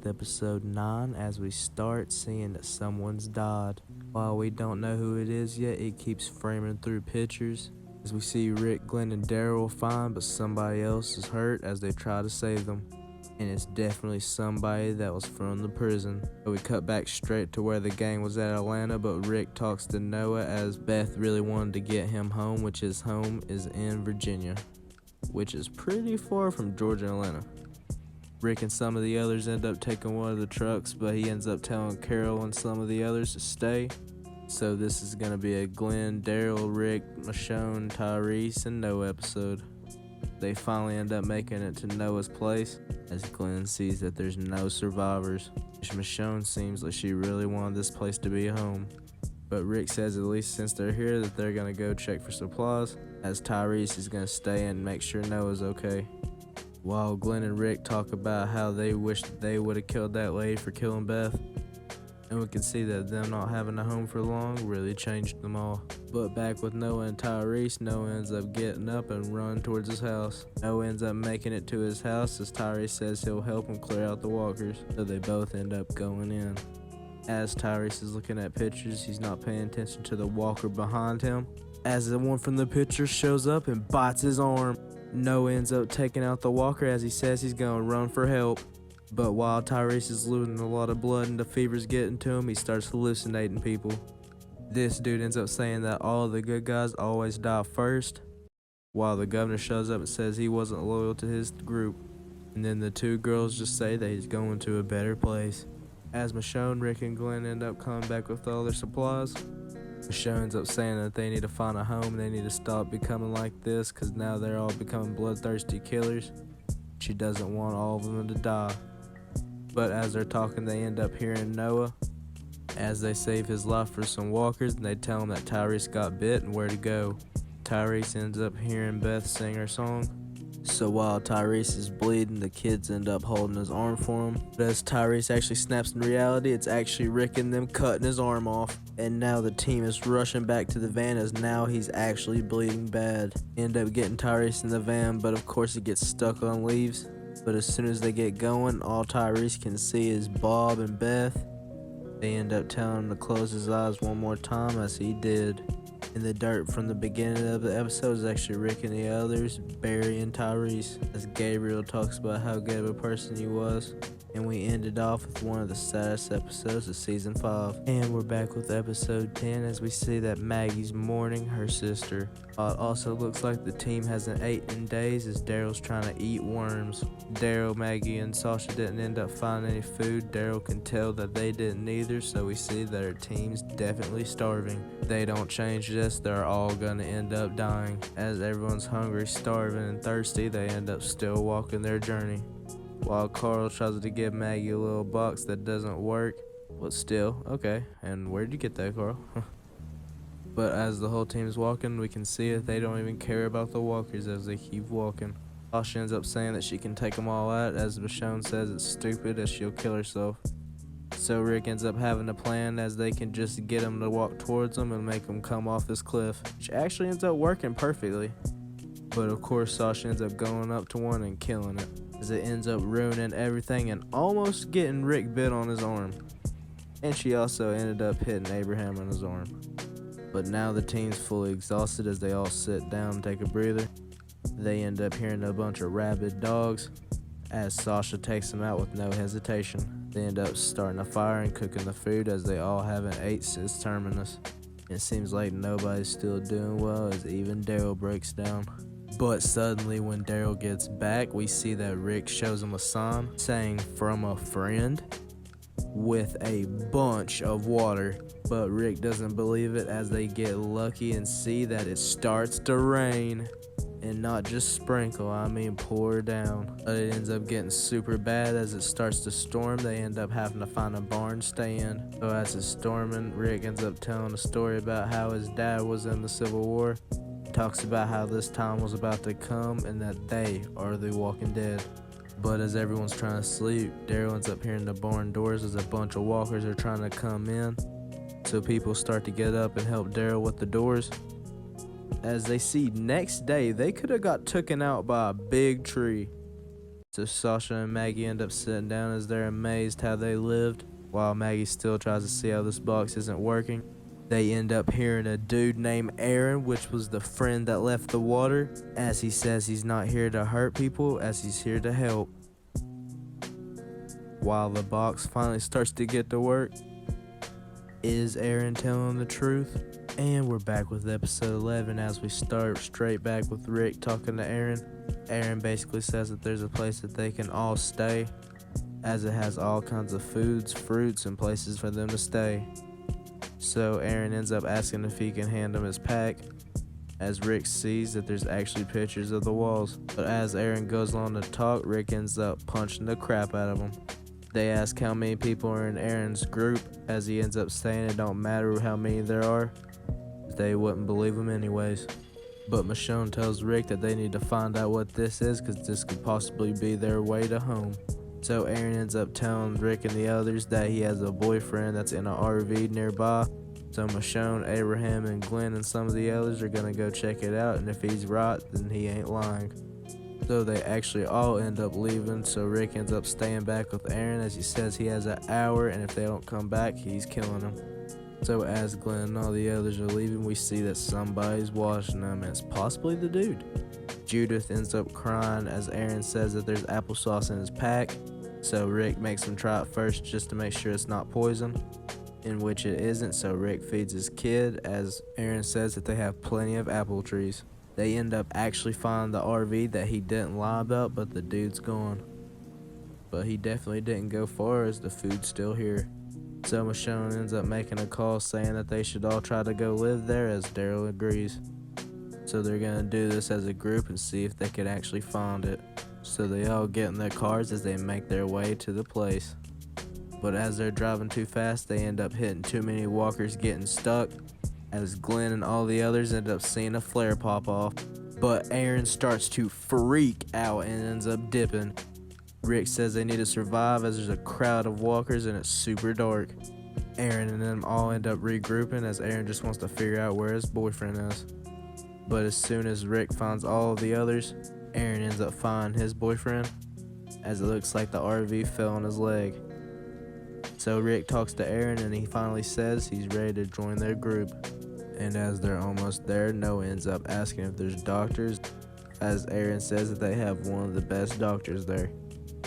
with episode 9 as we start seeing that someone's died. While we don't know who it is yet, it keeps framing through pictures as we see Rick, Glenn, and Daryl fine, but somebody else is hurt as they try to save them. And it's definitely somebody that was from the prison. So we cut back straight to where the gang was at Atlanta, but Rick talks to Noah as Beth really wanted to get him home, which his home is in Virginia, which is pretty far from Georgia and Atlanta. Rick and some of the others end up taking one of the trucks, but he ends up telling Carol and some of the others to stay. So this is going to be a Glenn, Daryl, Rick, Michonne, Tyrese, and Noah episode. They finally end up making it to Noah's place as Glenn sees that there's no survivors. Michonne seems like she really wanted this place to be a home. But Rick says at least since they're here that they're going to go check for supplies, as Tyrese is going to stay and make sure Noah's okay. While Glenn and Rick talk about how they wish that they would have killed that lady for killing Beth. And we can see that them not having a home for long really changed them all. But back with Noah and Tyrese, Noah ends up getting up and running towards his house. Noah ends up making it to his house as Tyrese says he'll help him clear out the walkers. So they both end up going in. As Tyrese is looking at pictures, he's not paying attention to the walker behind him, as the one from the picture shows up and bites his arm. Noah ends up taking out the walker as he says he's gonna run for help. But while Tyrese is losing a lot of blood and the fever's getting to him, he starts hallucinating people. This dude ends up saying that all the good guys always die first, while the governor shows up and says he wasn't loyal to his group. And then the two girls just say that he's going to a better place. As Michonne, Rick, and Glenn end up coming back with all their supplies, Michonne ends up saying that they need to find a home and they need to stop becoming like this because now they're all becoming bloodthirsty killers. She doesn't want all of them to die. But as they're talking, they end up hearing Noah as they save his life for some walkers, and they tell him that Tyrese got bit and where to go. Tyrese ends up hearing Beth sing her song. So while Tyrese is bleeding, the kids end up holding his arm for him. But as Tyrese actually snaps in reality, it's actually Rick and them cutting his arm off. And now the team is rushing back to the van as now he's actually bleeding bad. End up getting Tyrese in the van, but of course he gets stuck on leaves. But as soon as they get going, all Tyrese can see is Bob and Beth. They end up telling him to close his eyes one more time as he did. In the dirt from the beginning of the episode is actually Rick and the others, Barry and Tyrese, as Gabriel talks about how good of a person he was. And we ended off with one of the saddest episodes of season 5. And we're back with episode 10 as we see that Maggie's mourning her sister. It also looks like the team hasn't ate in days as Daryl's trying to eat worms. Daryl, Maggie, and Sasha didn't end up finding any food. Daryl can tell that they didn't either, so we see that our team's definitely starving. If they don't change this, they're all gonna end up dying. As everyone's hungry, starving, and thirsty, they end up still walking their journey. While Carl tries to give Maggie a little box that doesn't work, but still, okay. And where'd you get that, Carl? But as the whole team's walking, we can see that they don't even care about the walkers as they keep walking. Sasha ends up saying that she can take them all out, as Michonne says it's stupid as she'll kill herself. So Rick ends up having a plan as they can just get him to walk towards them and make them come off this cliff, which actually ends up working perfectly. But of course Sasha ends up going up to one and killing it, as it ends up ruining everything and almost getting Rick bit on his arm. And she also ended up hitting Abraham on his arm. But now the team's fully exhausted as they all sit down and take a breather. They end up hearing a bunch of rabid dogs as Sasha takes them out with no hesitation. They end up starting a fire and cooking the food as they all haven't ate since Terminus. It seems like nobody's still doing well as even Daryl breaks down. But suddenly when Daryl gets back, we see that Rick shows him a sign saying from a friend with a bunch of water. But Rick doesn't believe it as they get lucky and see that it starts to rain. And not just sprinkle, I mean pour down. But it ends up getting super bad as it starts to storm. They end up having to find a barn to stay in. So as it's storming, Rick ends up telling a story about how his dad was in the Civil War. Talks about how this time was about to come and that they are the Walking Dead. But as everyone's trying to sleep, Daryl ends up hearing the barn doors as a bunch of walkers are trying to come in. So people start to get up and help Daryl with the doors. As they see next day, they could have got taken out by a big tree. So Sasha and Maggie end up sitting down as they're amazed how they lived, while Maggie still tries to see how this box isn't working. They end up hearing a dude named Aaron, which was the friend that left the water, as he says he's not here to hurt people, as he's here to help. While the box finally starts to get to work, is Aaron telling the truth? And we're back with episode 11 as we start straight back with Rick talking to Aaron. Aaron basically says that there's a place that they can all stay, as it has all kinds of foods, fruits, and places for them to stay. So Aaron ends up asking if he can hand him his pack, as Rick sees that there's actually pictures of the walls. But as Aaron goes on to talk, Rick ends up punching the crap out of him. They ask how many people are in Aaron's group, as he ends up saying it don't matter how many there are, they wouldn't believe him anyways. But Michonne tells Rick that they need to find out what this is, because this could possibly be their way to home. So Aaron ends up telling Rick and the others that he has a boyfriend that's in an RV nearby. So Michonne, Abraham, and Glenn and some of the others are gonna go check it out, and if he's right, then he ain't lying. So they actually all end up leaving, so Rick ends up staying back with Aaron, as he says he has an hour, and if they don't come back, he's killing them. So as Glenn and all the others are leaving, we see that somebody's watching them, and it's possibly the dude. Judith ends up crying as Aaron says that there's applesauce in his pack, so Rick makes him try it first just to make sure it's not poison, in which it isn't, so Rick feeds his kid, as Aaron says that they have plenty of apple trees. They end up actually finding the RV that he didn't lie about, but the dude's gone. But he definitely didn't go far, as the food's still here. So Michonne ends up making a call saying that they should all try to go live there, as Daryl agrees. So they're gonna do this as a group and see if they can actually find it. So they all get in their cars as they make their way to the place. But as they're driving too fast, they end up hitting too many walkers, getting stuck, as Glenn and all the others end up seeing a flare pop off. But Aaron starts to freak out and ends up dipping. Rick says they need to survive, as there's a crowd of walkers and it's super dark. Aaron and them all end up regrouping, as Aaron just wants to figure out where his boyfriend is. But as soon as Rick finds all of the others, Aaron ends up finding his boyfriend, as it looks like the RV fell on his leg. So Rick talks to Aaron and he finally says he's ready to join their group. And as they're almost there, Noah ends up asking if there's doctors, as Aaron says that they have one of the best doctors there.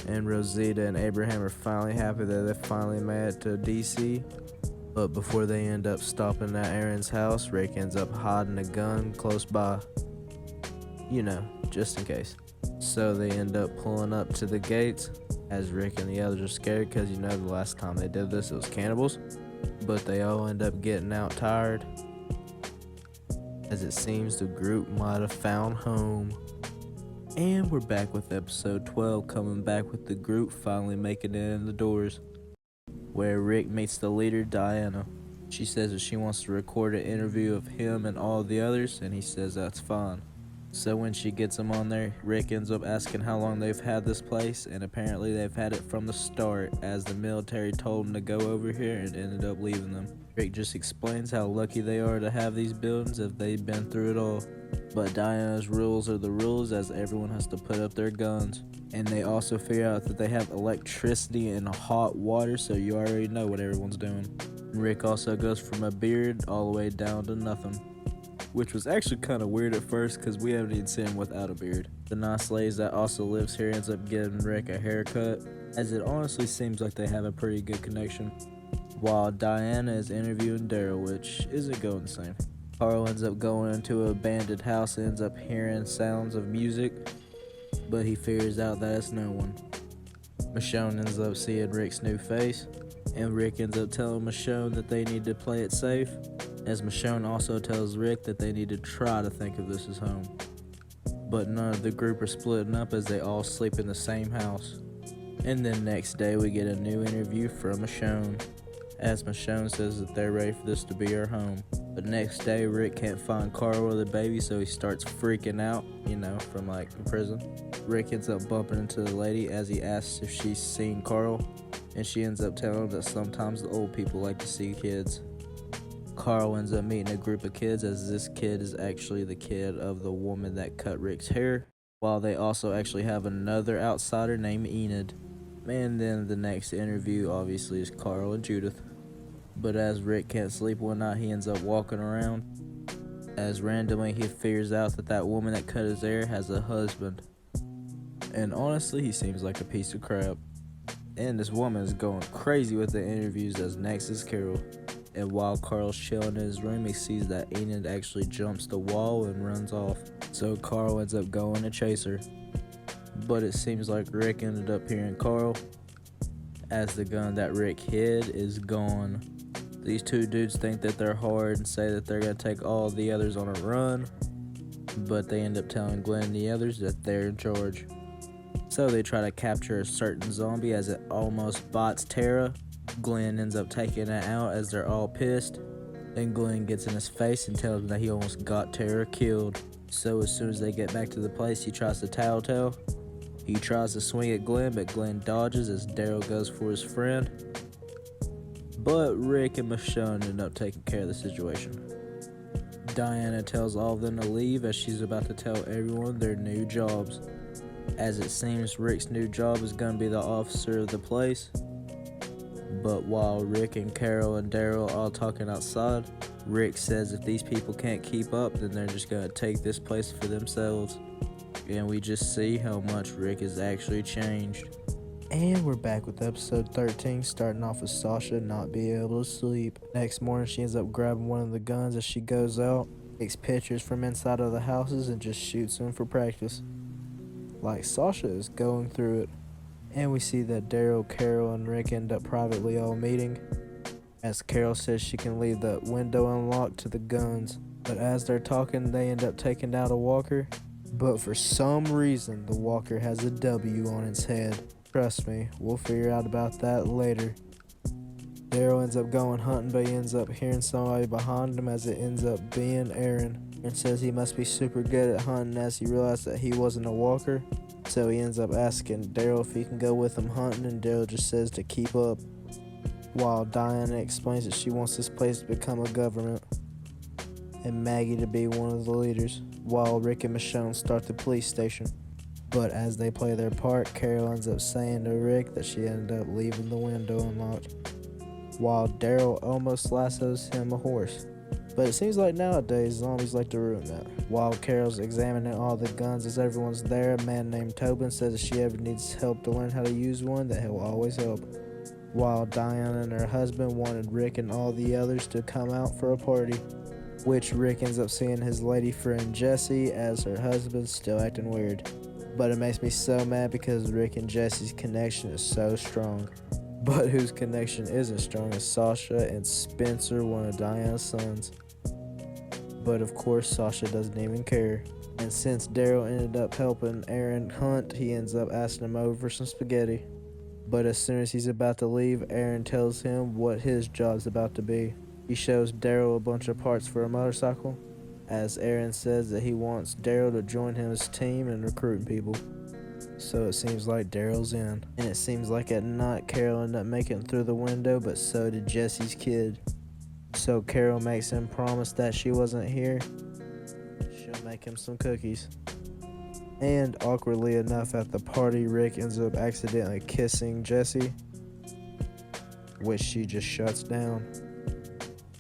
And Rosita and Abraham are finally happy that they finally made it to DC. But before they end up stopping at Aaron's house, Rick ends up hiding a gun close by. You know, just in case. So they end up pulling up to the gates, as Rick and the others are scared, because you know the last time they did this it was cannibals. But they all end up getting out tired, as it seems the group might have found home. And we're back with episode 12, coming back with the group finally making it in the doors, where Rick meets the leader, Diana. She says that she wants to record an interview of him and all the others, and he says that's fine. So when she gets him on there, Rick ends up asking how long they've had this place, and apparently they've had it from the start, as the military told them to go over here and ended up leaving them. Rick just explains how lucky they are to have these buildings if they've been through it all. But Diana's rules are the rules, as everyone has to put up their guns. And they also figure out that they have electricity and hot water, so you already know what everyone's doing. Rick also goes from a beard all the way down to nothing, which was actually kind of weird at first, because we haven't even seen him without a beard. The nice lady that also lives here ends up giving Rick a haircut, as it honestly seems like they have a pretty good connection. While Diana is interviewing Daryl, which isn't going the same. Carl ends up going into an abandoned house and ends up hearing sounds of music, but he figures out that it's no one. Michonne ends up seeing Rick's new face, and Rick ends up telling Michonne that they need to play it safe, as Michonne also tells Rick that they need to try to think of this as home. But none of the group are splitting up, as they all sleep in the same house. And then next day we get a new interview from Michonne, as Michonne says that they're ready for this to be her home. But next day Rick can't find Carl or the baby, so he starts freaking out, from prison. Rick ends up bumping into the lady as he asks if she's seen Carl, and she ends up telling him that sometimes the old people like to see kids. Carl ends up meeting a group of kids, as this kid is actually the kid of the woman that cut Rick's hair. while they also actually have another outsider named Enid. And then the next interview obviously is Carl and Judith. But as Rick can't sleep one night, he ends up walking around as randomly he figures out that woman that cut his hair has a husband. And honestly, he seems like a piece of crap. And this woman is going crazy with the interviews. As next is Carol. And while Carl's chilling in his room, he sees that Enid actually jumps the wall and runs off. So Carl ends up going to chase her. But it seems like Rick ended up hearing Carl, as the gun that Rick hid is gone. These two dudes think that they're hard and say that they're going to take all the others on a run, but they end up telling Glenn and the others that they're in charge. So they try to capture a certain zombie as it almost bots Tara. Glenn ends up taking it out as they're all pissed. Then Glenn gets in his face and tells him that he almost got Tara killed. So as soon as they get back to the place, he tries to tattletale. He tries to swing at Glenn, but Glenn dodges as Daryl goes for his friend. But Rick and Michonne end up taking care of the situation. Diana tells all of them to leave as she's about to tell everyone their new jobs, as it seems Rick's new job is going to be the officer of the place. But while Rick and Carol and Daryl are all talking outside, Rick says if these people can't keep up, then they're just going to take this place for themselves. And we just see how much Rick has actually changed. And we're back with episode 13, starting off with Sasha not being able to sleep. Next morning, she ends up grabbing one of the guns as she goes out, takes pictures from inside of the houses, and just shoots them for practice. Like Sasha is going through it. And we see that Daryl, Carol, and Rick end up privately all meeting, as Carol says she can leave the window unlocked to the guns. But as they're talking, they end up taking out a walker. But for some reason, the walker has a W on its head. Trust me, we'll figure out about that later. Daryl ends up going hunting, but he ends up hearing somebody behind him, as it ends up being Aaron. And says he must be super good at hunting, as he realized that he wasn't a walker. So he ends up asking Daryl if he can go with him hunting, and Daryl just says to keep up. While Diana explains that she wants this place to become a government, and Maggie to be one of the leaders, while Rick and Michonne start the police station. But as they play their part, Carol ends up saying to Rick that she ended up leaving the window unlocked, while Daryl almost lassos him a horse. But it seems like nowadays zombies like to ruin that. While Carol's examining all the guns as everyone's there, a man named Tobin says if she ever needs help to learn how to use one, that he'll always help. While Diana and her husband wanted Rick and all the others to come out for a party, which Rick ends up seeing his lady friend Jessie, as her husband's still acting weird. But it makes me so mad because Rick and Jessie's connection is so strong. But whose connection isn't strong is Sasha and Spencer, one of Diana's sons. But of course Sasha doesn't even care. And since Daryl ended up helping Aaron hunt, he ends up asking him over for some spaghetti. But as soon as he's about to leave, Aaron tells him what his job's about to be. He shows Daryl a bunch of parts for a motorcycle, as Aaron says that he wants Daryl to join his team in recruiting people. So it seems like Daryl's in. And it seems like at night Carol ended up making it through the window, but so did Jesse's kid. So Carol makes him promise that she wasn't here. She'll make him some cookies. And awkwardly enough, at the party, Rick ends up accidentally kissing Jessie, which she just shuts down.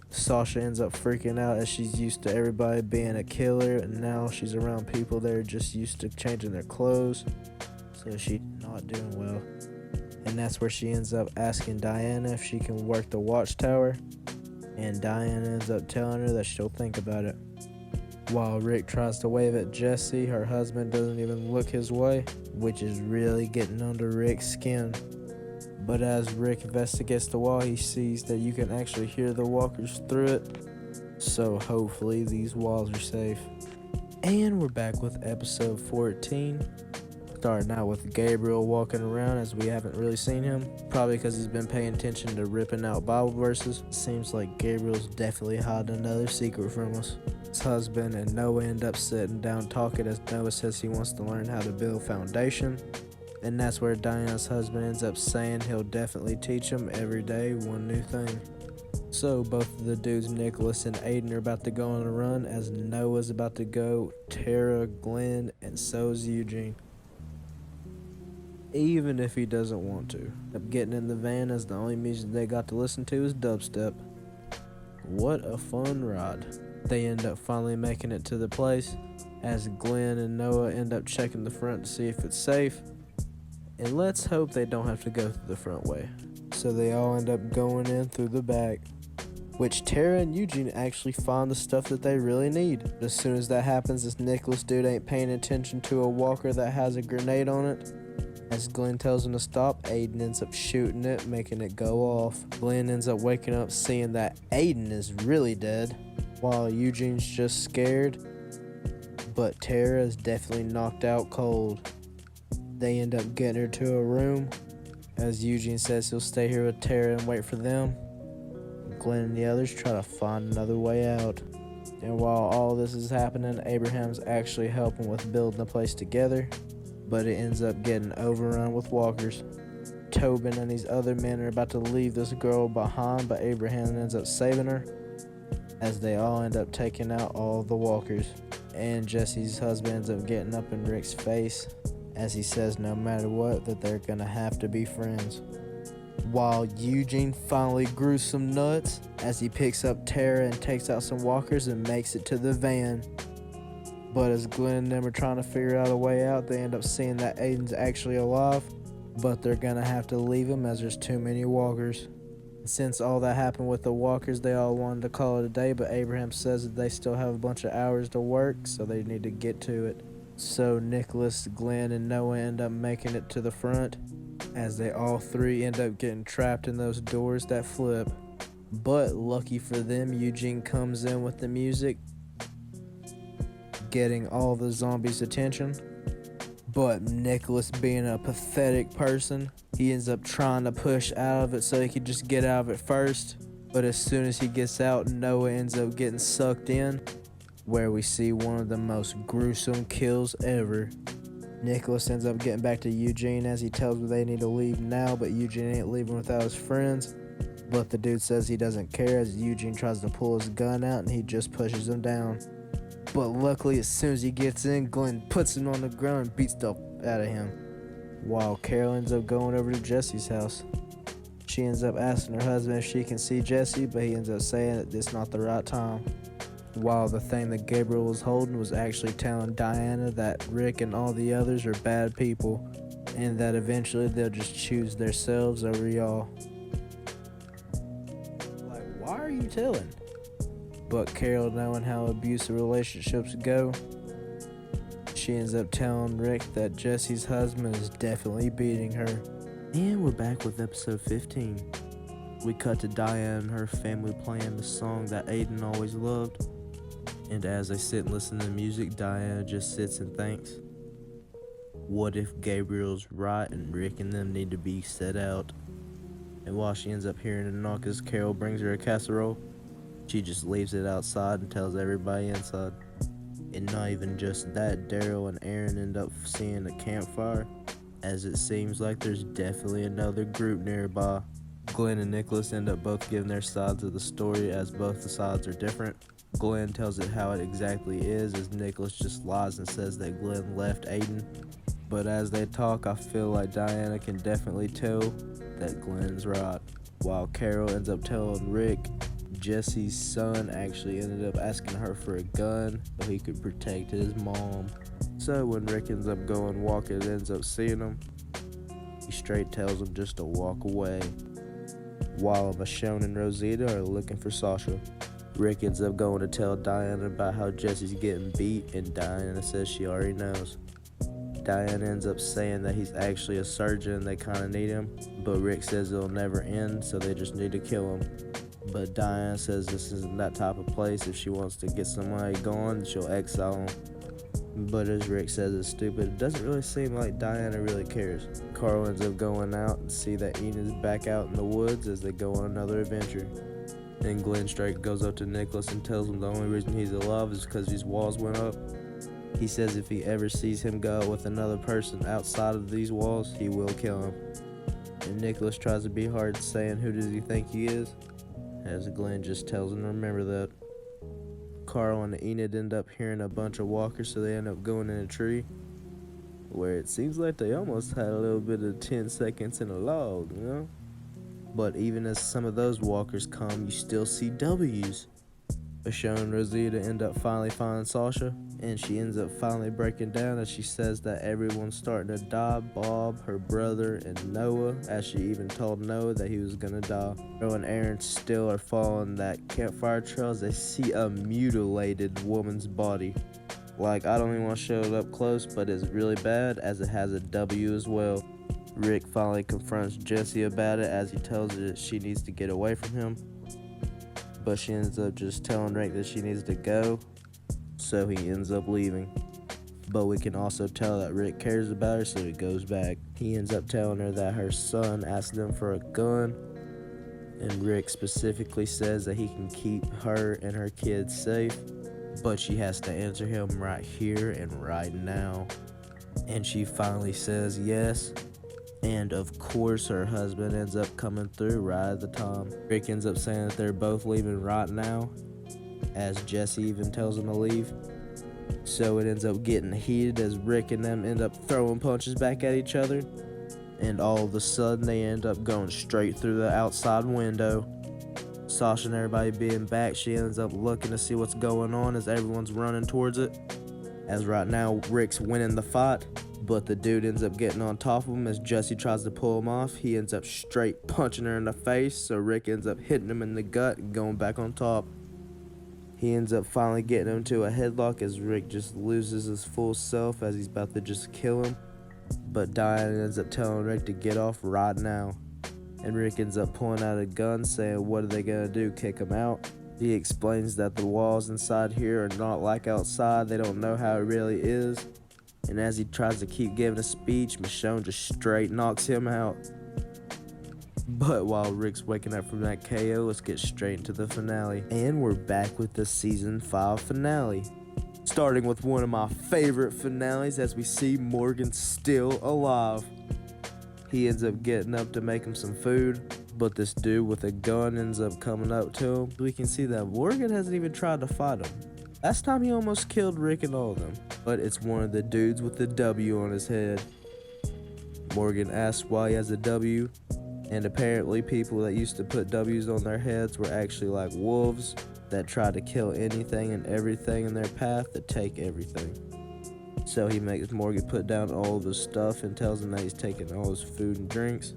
Sasha ends up freaking out as she's used to everybody being a killer, and now she's around people that are just used to changing their clothes, so she's not doing well. And that's where she ends up asking Diana if she can work the watchtower, and Diana ends up telling her that she'll think about it. While Rick tries to wave at Jessie, her husband doesn't even look his way, which is really getting under Rick's skin. But as Rick investigates the wall, he sees that you can actually hear the walkers through it. So hopefully these walls are safe. And we're back with episode 14. Starting out with Gabriel walking around, as we haven't really seen him. Probably because he's been paying attention to ripping out Bible verses. Seems like Gabriel's definitely hiding another secret from us. His husband and Noah end up sitting down talking, as Noah says he wants to learn how to build foundation. And that's where Diana's husband ends up saying he'll definitely teach him every day one new thing. So both of the dudes, Nicholas and Aiden, are about to go on a run as Noah's about to go, Tara, Glenn, and so's Eugene. Even if he doesn't want to. Up getting in the van as the only music they got to listen to is dubstep. What a fun ride. They end up finally making it to the place as Glenn and Noah end up checking the front to see if it's safe. And let's hope they don't have to go through the front way. So they all end up going in through the back, which Tara and Eugene actually find the stuff that they really need. But as soon as that happens, this Nicholas dude ain't paying attention to a walker that has a grenade on it. As Glenn tells him to stop, Aiden ends up shooting it, making it go off. Glenn ends up waking up seeing that Aiden is really dead, while Eugene's just scared. But Tara is definitely knocked out cold. They end up getting her to a room, as Eugene says he'll stay here with Tara and wait for them. Glenn and the others try to find another way out. And while all this is happening, Abraham's actually helping with building the place together, but it ends up getting overrun with walkers. Tobin and these other men are about to leave this girl behind, but Abraham ends up saving her, as they all end up taking out all the walkers. And Jesse's husband ends up getting up in Rick's face, as he says no matter what that they're gonna have to be friends. While Eugene finally grew some nuts as he picks up Tara and takes out some walkers and makes it to the van. But as Glenn and them are trying to figure out a way out, they end up seeing that Aiden's actually alive, but they're gonna have to leave him as there's too many walkers. Since all that happened with the walkers, they all wanted to call it a day, but Abraham says that they still have a bunch of hours to work, so they need to get to it. So Nicholas, Glenn, and Noah end up making it to the front, as they all three end up getting trapped in those doors that flip. But lucky for them, Eugene comes in with the music, getting all the zombies' attention. But Nicholas, being a pathetic person, he ends up trying to push out of it so he could just get out of it first. But as soon as he gets out, Noah ends up getting sucked in, where we see one of the most gruesome kills ever. Nicholas ends up getting back to Eugene as he tells them they need to leave now, but Eugene ain't leaving without his friends. But the dude says he doesn't care, as Eugene tries to pull his gun out and he just pushes him down. But luckily, as soon as he gets in, Glenn puts him on the ground and beats the out of him. While Carol ends up going over to Jesse's house. She ends up asking her husband if she can see Jesse, but he ends up saying that it's not the right time. While the thing that Gabriel was holding was actually telling Diana that Rick and all the others are bad people, and that eventually they'll just choose themselves over y'all. Like, why are you telling? But Carol, knowing how abusive relationships go, she ends up telling Rick that Jesse's husband is definitely beating her. And we're back with episode 15. We cut to Diana and her family playing the song that Aiden always loved. And as they sit and listen to the music, Diana just sits and thinks, what if Gabriel's right and Rick and them need to be set out? And while she ends up hearing a knock as Carol brings her a casserole, she just leaves it outside and tells everybody inside. And not even just that, Daryl and Aaron end up seeing a campfire, as it seems like there's definitely another group nearby. Glenn and Nicholas end up both giving their sides of the story, as both the sides are different. Glenn tells it how it exactly is, as Nicholas just lies and says that Glenn left Aiden. But as they talk, I feel like Diana can definitely tell that Glenn's right. While Carol ends up telling Rick Jesse's son actually ended up asking her for a gun so he could protect his mom. So when Rick ends up going walking and ends up seeing him, he straight tells him just to walk away. While Michonne and Rosita are looking for Sasha, Rick ends up going to tell Diana about how Jesse's getting beat, and Diana says she already knows. Diana ends up saying that he's actually a surgeon and they kind of need him, but Rick says it'll never end, so they just need to kill him. But Diana says this isn't that type of place. If she wants to get somebody going, she'll exile him. But as Rick says it's stupid, it doesn't really seem like Diana really cares. Carl ends up going out and see that Enid's back out in the woods as they go on another adventure. Then Glenn straight goes up to Nicholas and tells him the only reason he's alive is because these walls went up. He says if he ever sees him go out with another person outside of these walls, he will kill him. And Nicholas tries to be hard, saying who does he think he is? as Glenn just tells him to remember that. Carl and Enid end up hearing a bunch of walkers, so they end up going in a tree, where it seems like they almost had a little bit of 10 seconds in a log, you know? But even as some of those walkers come, you still see W's. Michonne and Rosita end up finally finding Sasha, and she ends up finally breaking down as she says that everyone's starting to die. Bob, her brother, and Noah, as she even told Noah that he was gonna die. Joe and Aaron still are following that campfire trail as they see a mutilated woman's body. Like, I don't even want to show it up close, but it's really bad as it has a W as well. Rick finally confronts Jesse about it as he tells her that she needs to get away from him, but she ends up just telling Rick that she needs to go, so he ends up leaving. But we can also tell that Rick cares about her, so he goes back. He ends up telling her that her son asked them for a gun, and Rick specifically says that he can keep her and her kids safe, but she has to answer him right here and right now. And she finally says yes. And of course her husband ends up coming through right at the time. Rick ends up saying that they're both leaving right now, as Jesse even tells him to leave. So it ends up getting heated as Rick and them end up throwing punches back at each other. And all of a sudden they end up going straight through the outside window. Sasha and everybody being back, she ends up looking to see what's going on as everyone's running towards it. As right now Rick's winning the fight, but the dude ends up getting on top of him as Jesse tries to pull him off. He ends up straight punching her in the face, so Rick ends up hitting him in the gut and going back on top. He ends up finally getting him to a headlock as Rick just loses his full self as he's about to just kill him. But Diane ends up telling Rick to get off right now. And Rick ends up pulling out a gun saying, what are they gonna do, kick him out? He explains that the walls inside here are not like outside, they don't know how it really is. And as he tries to keep giving a speech, Michonne just straight knocks him out. But while Rick's waking up from that KO, let's get straight into the finale. And we're back with the season 5 finale. Starting with one of my favorite finales as we see Morgan still alive. He ends up getting up to make him some food, but this dude with a gun ends up coming up to him. We can see that Morgan hasn't even tried to fight him. Last time he almost killed Rick and all of them, but it's one of the dudes with the W on his head. Morgan asks why he has a W, and apparently people that used to put W's on their heads were actually like wolves that try to kill anything and everything in their path to take everything. So he makes Morgan put down all of his stuff and tells him that he's taking all his food and drinks.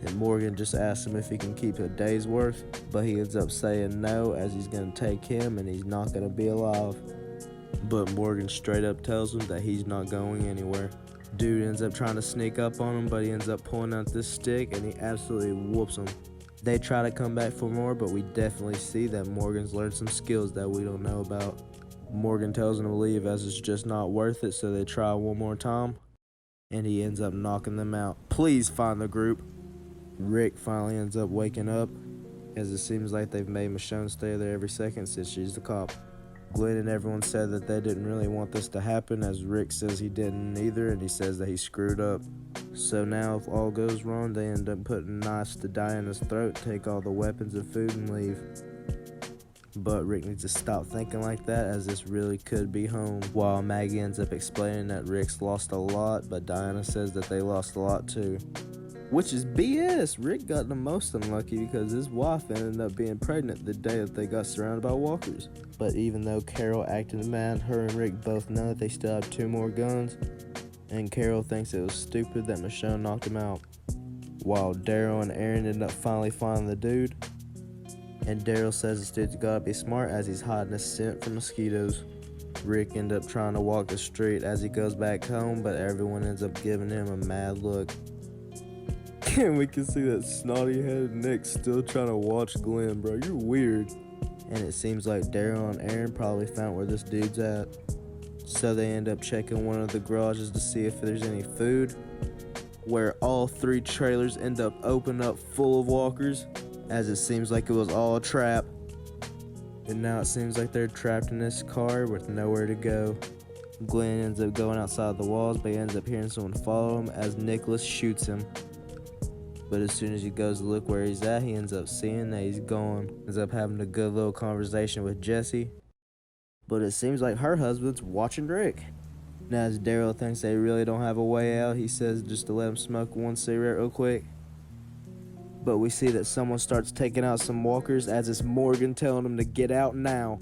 And Morgan just asks him if he can keep a day's worth, but he ends up saying no as he's going to take him and he's not going to be alive. But Morgan straight up tells him that he's not going anywhere. Dude ends up trying to sneak up on him, but he ends up pulling out this stick and he absolutely whoops him. They try to come back for more, but we definitely see that Morgan's learned some skills that we don't know about. Morgan tells him to leave as it's just not worth it, so they try one more time, and he ends up knocking them out. Please find the group. Rick finally ends up waking up, as it seems like they've made Michonne stay there every second since she's the cop. Glenn and everyone said that they didn't really want this to happen, as Rick says he didn't either, and he says that he screwed up. So now if all goes wrong, they end up putting knives to Diana's throat, take all the weapons and food and leave. But Rick needs to stop thinking like that, as this really could be home. While Maggie ends up explaining that Rick's lost a lot, but Diana says that they lost a lot too. Which is BS. Rick got the most unlucky because his wife ended up being pregnant the day that they got surrounded by walkers. But even though Carol acted mad, her and Rick both know that they still have 2 more guns, and Carol thinks it was stupid that Michonne knocked him out. While Daryl and Aaron end up finally finding the dude, and Daryl says this dude's gotta be smart as he's hiding a scent from mosquitoes. Rick ends up trying to walk the street as he goes back home, but everyone ends up giving him a mad look. And we can see that snotty-headed Nick still trying to watch Glenn, bro. You're weird. And it seems like Daryl and Aaron probably found where this dude's at. So they end up checking one of the garages to see if there's any food, where all 3 trailers end up open up full of walkers, as it seems like it was all a trap. And now it seems like they're trapped in this car with nowhere to go. Glenn ends up going outside the walls, but he ends up hearing someone follow him as Nicholas shoots him. But as soon as he goes to look where he's at, he ends up seeing that he's gone. Ends up having a good little conversation with Jessie. But it seems like her husband's watching Rick. Now, as Daryl thinks they really don't have a way out, he says just to let him smoke one cigarette real quick. But we see that someone starts taking out some walkers, as it's Morgan telling them to get out now.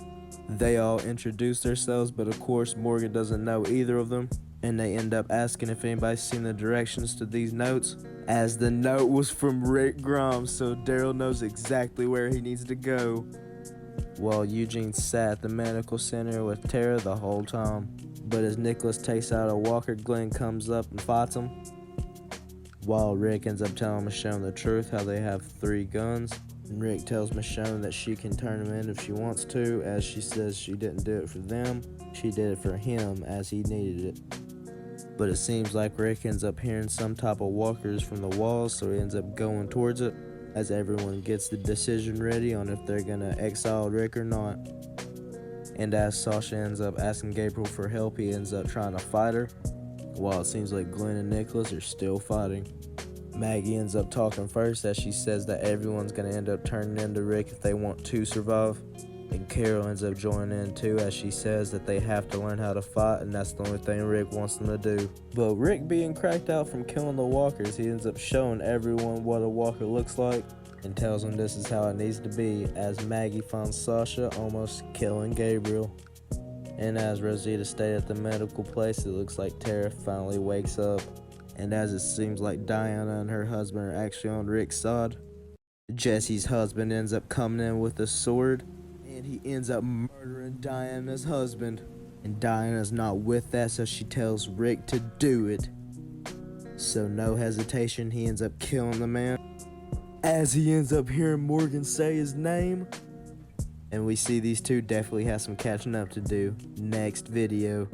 They all introduce themselves, but of course Morgan doesn't know either of them, and they end up asking if anybody's seen the directions to these notes, as the note was from Rick Grimes, so Daryl knows exactly where he needs to go. While Eugene sat at the medical center with Tara the whole time, but as Nicholas takes out a walker, Glenn comes up and fights him. While Rick ends up telling Michonne the truth, how they have 3 guns. And Rick tells Michonne that she can turn them in if she wants to, as she says she didn't do it for them, she did it for him as he needed it. But it seems like Rick ends up hearing some type of walkers from the walls, so he ends up going towards it, as everyone gets the decision ready on if they're gonna exile Rick or not. And as Sasha ends up asking Gabriel for help, he ends up trying to fight her, while it seems like Glenn and Nicholas are still fighting. Maggie ends up talking first, as she says that everyone's going to end up turning into Rick if they want to survive. And Carol ends up joining in too, as she says that they have to learn how to fight, and that's the only thing Rick wants them to do. But Rick being cracked out from killing the walkers, he ends up showing everyone what a walker looks like, and tells them this is how it needs to be, as Maggie finds Sasha almost killing Gabriel. And as Rosita stayed at the medical place, it looks like Tara finally wakes up. And as it seems like Diana and her husband are actually on Rick's side, Jesse's husband ends up coming in with a sword, and he ends up murdering Diana's husband. And Diana's not with that, so she tells Rick to do it. So no hesitation, he ends up killing the man, as he ends up hearing Morgan say his name. And we see these two definitely have some catching up to do. Next video.